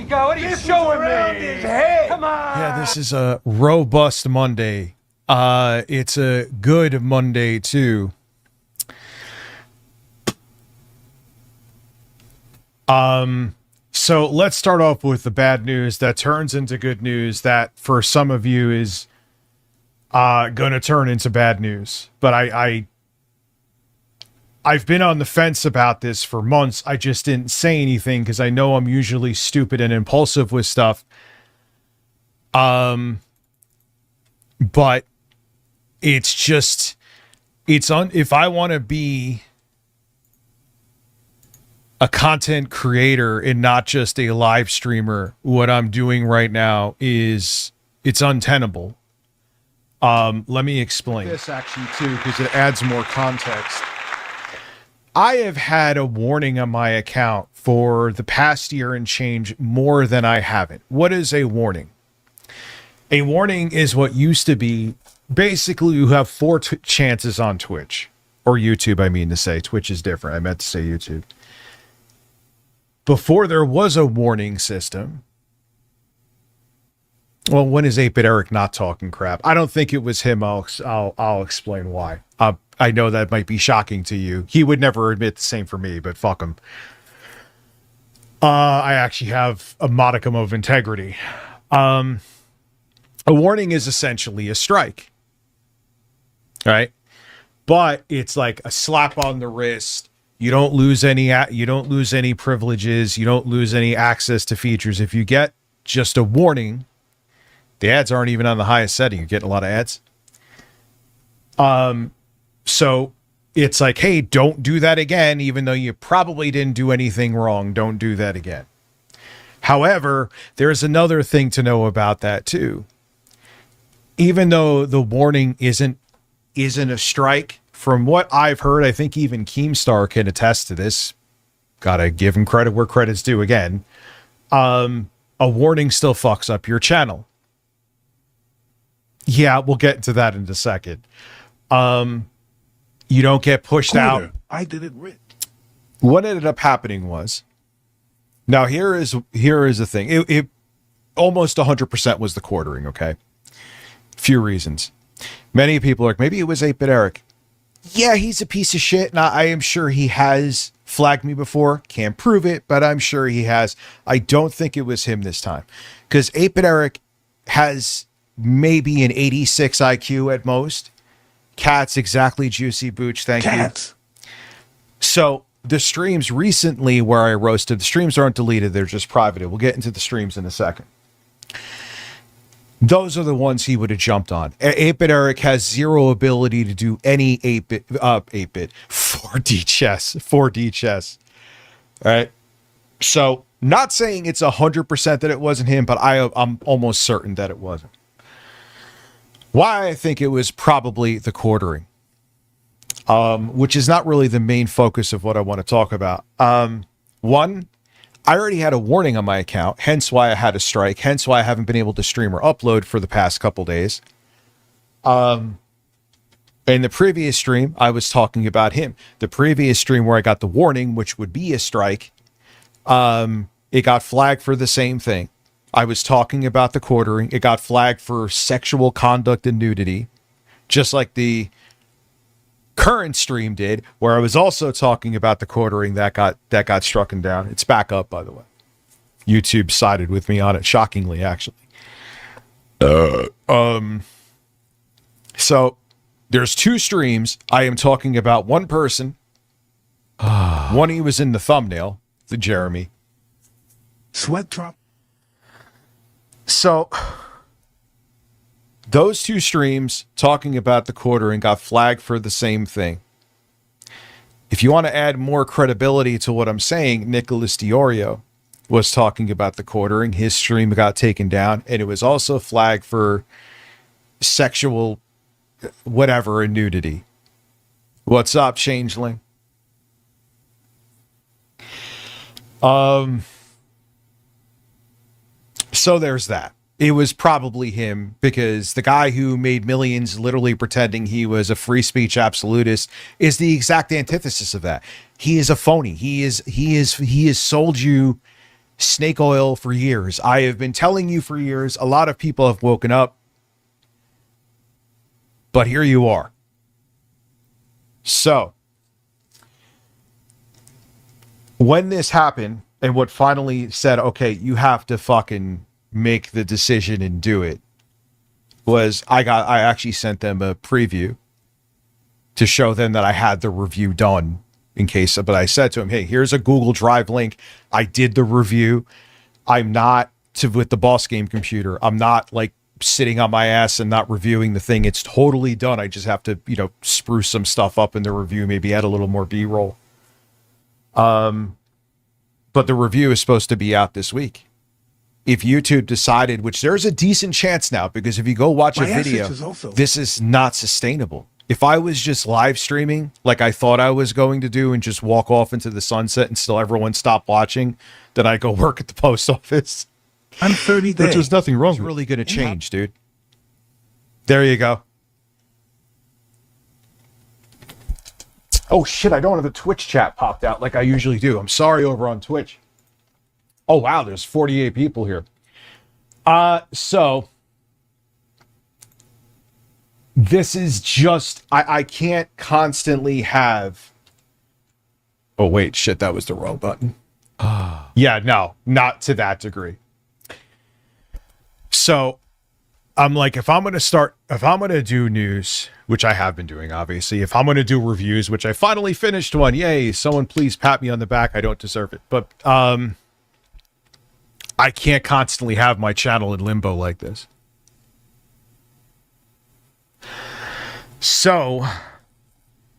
you go. What are you showing me? His head. Come on. Yeah, this is a robust Monday. It's a good Monday, too. So let's start off with the bad news that turns into good news that for some of you is gonna turn into bad news. But I've been on the fence about this for months. I just didn't say anything because I know I'm usually stupid and impulsive with stuff. But it's just, if I want to be a content creator and not just a live streamer, what I'm doing right now it's untenable. Let me explain this actually too, because it adds more context. I have had a warning on my account for the past year and change more than I haven't. What is a warning? A warning is what used to be, basically you have four chances on Twitch or YouTube. I mean to say Twitch is different. I meant to say YouTube. Before there was a warning system. Well, when is 8-Bit Eric not talking crap? I don't think it was him. I'll explain why. I know that might be shocking to you. He would never admit the same for me, but fuck him. I actually have a modicum of integrity. A warning is essentially a strike. Right? But it's like a slap on the wrist. You don't lose any privileges. You don't lose any access to features. If you get just a warning, the ads aren't even on the highest setting. You're getting a lot of ads. So it's like, hey, don't do that again, even though you probably didn't do anything wrong. Don't do that again. However, there's another thing to know about that too. Even though the warning isn't a strike, from what I've heard, I think even Keemstar can attest to this. Gotta give him credit where credit's due again. A warning still fucks up your channel. Yeah, we'll get into that in a second. You don't get pushed out. I did it right. What ended up happening was, now here is the thing. It almost 100% was the quartering, okay? Few reasons. Many people are like, maybe it was 8-Bit Eric. Yeah, he's a piece of shit, and I am sure he has flagged me before. Can't prove it, but I'm sure he has. I don't think it was him this time. Because 8-Bit Eric has maybe an 86 IQ at most. Cats, exactly, Juicy Booch, thank you. So the streams recently where I roasted, the streams aren't deleted, they're just privated. We'll get into the streams in a second. Those are the ones he would have jumped on. 8-Bit Eric has zero ability to do any 4D chess. All right. So not saying it's 100% that it wasn't him, but I'm almost certain that it wasn't. Why I think it was probably the quartering, which is not really the main focus of what I want to talk about. One, I already had a warning on my account, hence why I had a strike, hence why I haven't been able to stream or upload for the past couple days. In the previous stream, I was talking about him. The previous stream where I got the warning, which would be a strike, it got flagged for the same thing. I was talking about the quartering. It got flagged for sexual conduct and nudity, just like the current stream did, where I was also talking about the quartering that got struck down. It's back up, by the way. YouTube sided with me on it, shockingly, actually. So there's two streams. I am talking about one person. One he was in the thumbnail, the Jeremy. Sweat drop. So those two streams talking about the quartering got flagged for the same thing. If you want to add more credibility to what I'm saying, nicholasdeorio was talking about the quartering. His stream got taken down, and it was also flagged for sexual whatever and nudity. What's up, Changeling? So there's that. It was probably him, because the guy who made millions literally pretending he was a free speech absolutist is the exact antithesis of that. He is a phony. He has sold you snake oil for years. I have been telling you for years. A lot of people have woken up. But here you are. So, when this happened, and what finally said, okay, you have to fucking make the decision and do it, was I actually sent them a preview to show them that I had the review done in case, but I said to him, hey, here's a Google Drive link. I did the review. I'm not with the boss game computer. I'm not like sitting on my ass and not reviewing the thing. It's totally done. I just have to, spruce some stuff up in the review, maybe add a little more B-roll. But the review is supposed to be out this week. If YouTube decided, which there's a decent chance now, because if you go watch a video, this is not sustainable. If I was just live streaming like I thought I was going to do and just walk off into the sunset and still everyone stop watching, then I go work at the post office. I'm 30 days. But there's nothing wrong. It's really going to change, dude. There you go. Oh, shit, I don't have the Twitch chat popped out like I usually do. I'm sorry over on Twitch. Oh, wow, there's 48 people here. So, this is just, I can't constantly have... Oh, wait, shit, that was the wrong button. Yeah, no, not to that degree. So, I'm like, if I'm going to do news, which I have been doing, obviously, if I'm going to do reviews, which I finally finished one, yay, someone please pat me on the back. I don't deserve it. But I can't constantly have my channel in limbo like this. So,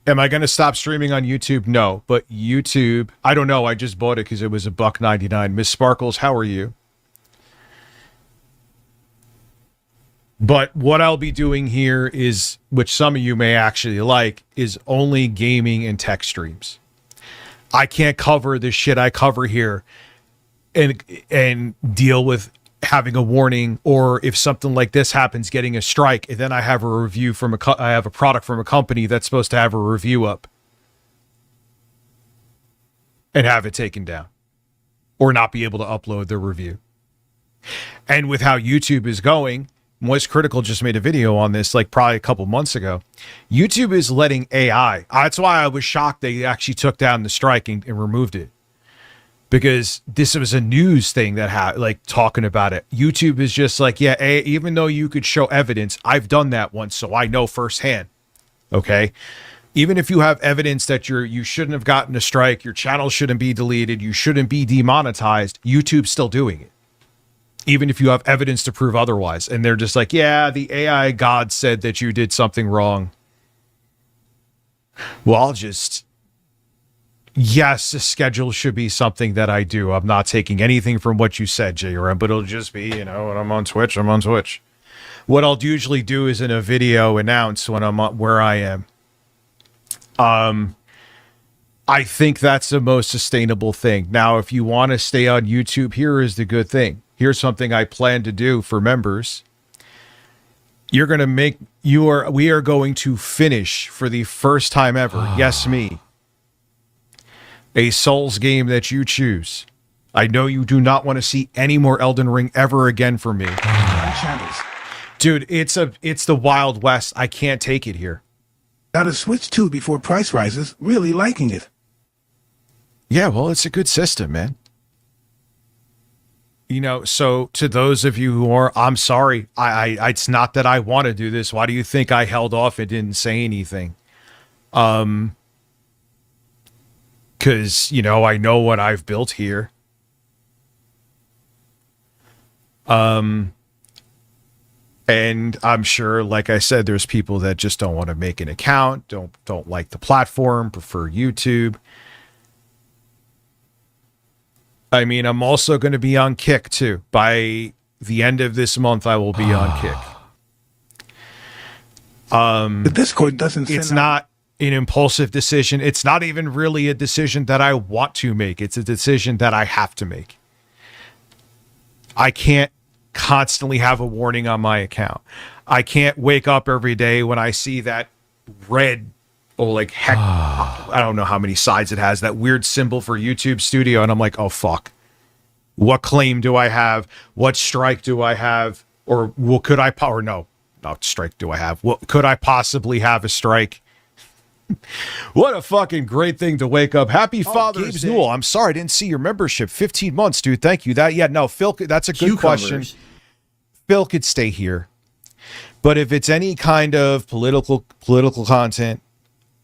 am I going to stop streaming on YouTube? No, but YouTube, I don't know. I just bought it because it was $1.99. Miss Sparkles, how are you? But what I'll be doing here is, which some of you may actually like, is only gaming and tech streams. I can't cover the shit I cover here and deal with having a warning, or if something like this happens, getting a strike, and then I have a review from I have a product from a company that's supposed to have a review up and have it taken down or not be able to upload the review. And with how YouTube is going, Moist Critical just made a video on this like probably a couple months ago. YouTube is letting AI. That's why I was shocked they actually took down the strike and removed it. Because this was a news thing that had like talking about it. YouTube is just like, yeah, even though you could show evidence, I've done that once, so I know firsthand. Okay. Even if you have evidence that you shouldn't have gotten a strike, your channel shouldn't be deleted, you shouldn't be demonetized, YouTube's still doing it. Even if you have evidence to prove otherwise. And they're just like, yeah, the AI god said that you did something wrong. Well, yes, the schedule should be something that I do. I'm not taking anything from what you said, JRM, but it'll just be, when I'm on Twitch, I'm on Twitch. What I'll usually do is in a video announce when I'm where I am. I think that's the most sustainable thing. Now, if you want to stay on YouTube, here is the good thing. Here's something I plan to do for members. We are going to finish for the first time ever. Yes, me. A Souls game that you choose. I know you do not want to see any more Elden Ring ever again from me. Dude, it's the Wild West. I can't take it here. Got to switch to before price rises. Really liking it. Yeah, well, it's a good system, man. So to those of you who are, I'm sorry. It's not that I want to do this. Why do you think I held off and didn't say anything? Because, I know what I've built here. And I'm sure, like I said, there's people that just don't want to make an account, don't like the platform, prefer YouTube. I mean, I'm also going to be on Kick, too. By the end of this month, I will be on Kick. The Discord doesn't send It's not an impulsive decision. It's not even really a decision that I want to make. It's a decision that I have to make. I can't constantly have a warning on my account. I can't wake up every day when I see that red, heck, I don't know how many sides it has, that weird symbol for YouTube Studio, and I'm like, oh, fuck. What claim do I have? What strike do I have? Or well, could I, or no, not strike do I have? What could I possibly have a strike? What a fucking great thing to wake up. Happy Father's Day. Newell, I'm sorry, I didn't see your membership. 15 months, dude. Thank you. No, Phil, that's a good question. Phil could stay here. But if it's any kind of political content,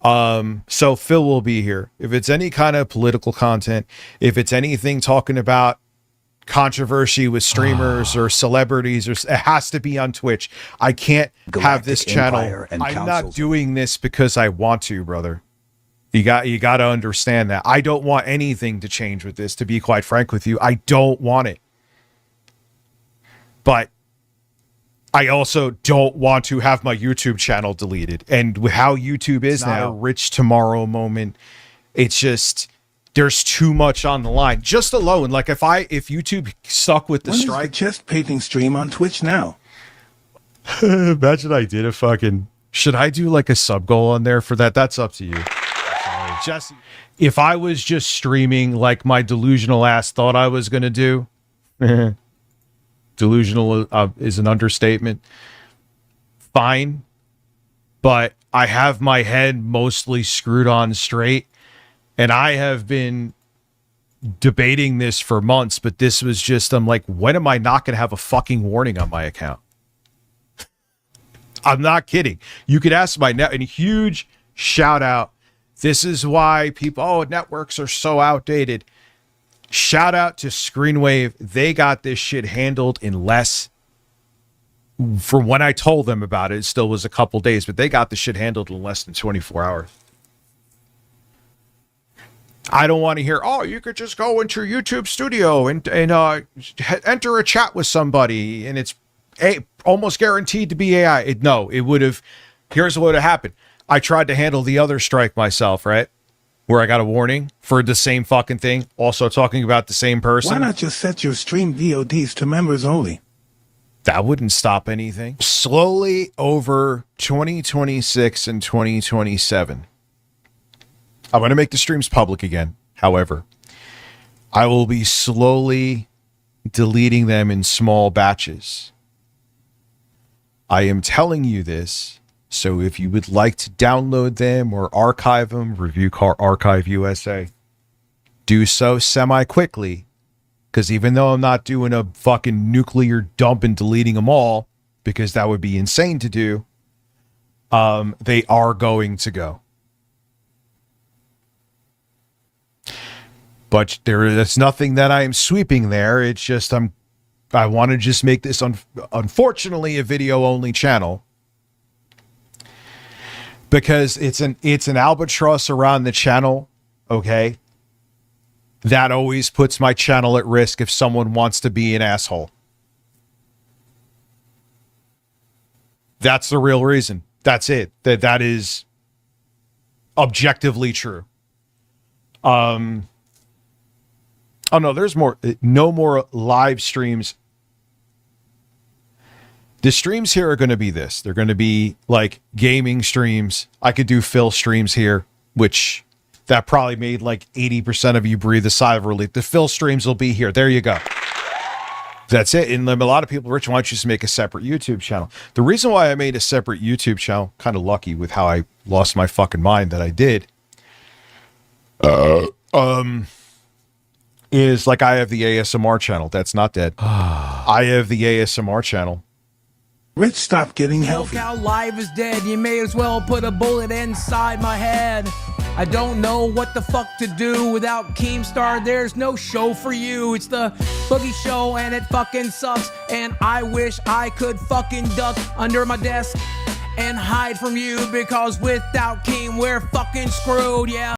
so Phil will be here. If it's any kind of political content, if it's anything talking about controversy with streamers or celebrities, or it has to be on Twitch. I can't have this channel. I'm not doing this because I want to, brother. You got to understand that. I don't want anything to change with this, to be quite frank with you. I don't want it. But I also don't want to have my YouTube channel deleted. And with how YouTube is now, a rich tomorrow moment, it's just, there's too much on the line. Just alone, like if YouTube stuck with the strike. When is the chest painting stream on Twitch now? Imagine I did a fucking, should I do like a sub goal on there for that? That's up to you. Sorry, Jesse. If I was just streaming like my delusional ass thought I was going to do, delusional is an understatement. Fine. But I have my head mostly screwed on straight. And I have been debating this for months, but this was just, I'm like, when am I not going to have a fucking warning on my account? I'm not kidding. You could ask my net, and huge shout out. This is why people, networks are so outdated. Shout out to Screenwave. They got this shit handled in less. From when I told them about it, it still was a couple days, but they got the shit handled in less than 24 hours. I don't want to hear, you could just go into your YouTube studio and enter a chat with somebody and it's almost guaranteed to be AI. It would have, here's what would have happened. I tried to handle the other strike myself, right? Where I got a warning for the same fucking thing. Also talking about the same person. Why not just set your stream VODs to members only? That wouldn't stop anything. Slowly over 2026 and 2027. I'm going to make the streams public again. However, I will be slowly deleting them in small batches. I am telling you this, so if you would like to download them or archive them, Archive USA, do so semi-quickly, because even though I'm not doing a fucking nuclear dump and deleting them all, because that would be insane to do, they are going to go. But there's nothing that I am sweeping there. It's just I want to just make this unfortunately a video only channel, because it's an albatross around the channel. Okay, that always puts my channel at risk if someone wants to be an asshole. That's the real reason. That's it. That is objectively true. Oh, no, there's more. No more live streams. The streams here are going to be this. They're going to be like gaming streams. I could do Phil streams here, which that probably made like 80% of you breathe a sigh of relief. The Phil streams will be here. There you go. That's it. And a lot of people, Rich, why don't you just make a separate YouTube channel? The reason why I made a separate YouTube channel, kind of lucky with how I lost my fucking mind that I did, is like I have the ASMR channel. That's not dead. I have the ASMR channel. Rich, stop getting healthy. LolCowLive is dead. You may as well put a bullet inside my head. I don't know what the fuck to do without Keemstar. There's no show for you. It's the Boogie Show and it fucking sucks. And I wish I could fucking duck under my desk and hide from you, because without Keem we're fucking screwed, yeah.